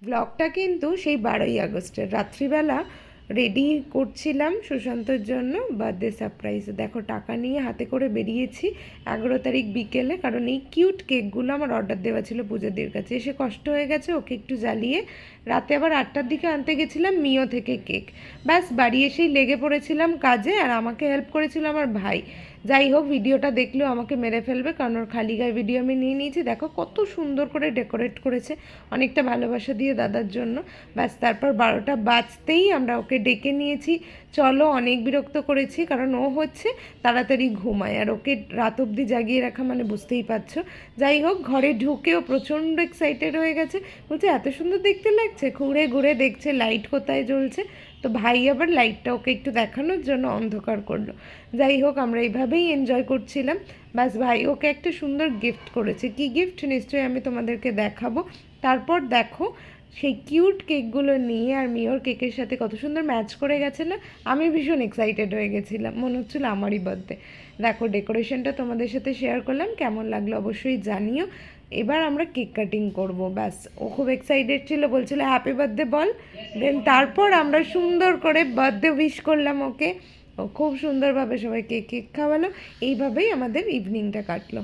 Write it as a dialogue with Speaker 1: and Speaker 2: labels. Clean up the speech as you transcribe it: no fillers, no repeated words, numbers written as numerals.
Speaker 1: ব্লগটা কিন্তু সেই 12ই আগস্টের রাত্রিবেলা রেডি করছিলাম সুশান্তর জন্য বার্থডে সারপ্রাইজ। দেখো টাকা নিয়ে হাতে করে বেরিয়েছি 11 তারিখ বিকেলে, কারণ এই কিউট কেকগুলো আমার অর্ডার দেওয়া ছিল পূজাদির কাছে। এসে কষ্ট হয়ে গেছে, ওকে একটু জ্বালিয়ে রাতে আবার 8টার দিকে আনতে গেছিলাম মিও থেকে কেক। ব্যাস বাড়ি এসেই লেগে পড়েছিলাম কাজে, আর আমাকে হেল্প করেছিল আমার ভাই। যাই হোক, ভিডিওটা দেখলেও আমাকে মেরে ফেলবে, কারণ ওর খালি গায়ে ভিডিও আমি নিয়ে নিয়েছি। দেখো কত সুন্দর করে ডেকোরেট করেছে, অনেকটা ভালোবাসা দিয়ে দাদার জন্য। ব্যাস তারপর 12টা বাজতেই আমরা ওকে ডেকে নিয়েছি, চলো। অনেক বিরক্ত করেছি, কারণ ও হচ্ছে তাড়াতাড়ি ঘুমায়, আর ওকে রাত অবধি জাগিয়ে রাখা মানে বুঝতেই পারছো। যাই হোক, ঘরে ঢুকেও প্রচণ্ড এক্সাইটেড হয়ে গেছে, বলছে এত সুন্দর দেখতে লাগছে, ঘুরে ঘুরে দেখছে লাইট কোথায় জ্বলছে। তো ভাই আবার লাইটটা ওকে একটু দেখানোর জন্য অন্ধকার করলো। যাই হোক, আমরা এইভাবেই এনজয় করছিলাম। ব্যাস ভাই ওকে একটা সুন্দর গিফট করেছে, কি গিফট নিশ্চয়ই আমি তোমাদেরকে দেখাবো। তারপর দেখো সেই কিউট কেকগুলো নিয়ে, আর মিওর কেকের সাথে কত সুন্দর ম্যাচ করে গেছে না। আমি ভীষণ এক্সাইটেড হয়ে গেছিলাম, মনে হচ্ছিল আমারই বার্থডে। দেখো ডেকোরেশনটা তোমাদের সাথে শেয়ার করলাম, কেমন লাগলো অবশ্যই জানিও। এবার আমরা কেক কাটিং করব। ব্যাস ও খুব এক্সাইটেড ছিল, বলছিল হ্যাপি বার্থডে বল। দেন তারপর আমরা সুন্দর করে বার্থডে উইশ করলাম ওকে। ও খুব সুন্দরভাবে সবাইকে কেক খাওয়ালো। এইভাবেই আমাদের ইভিনিংটা কাটলো।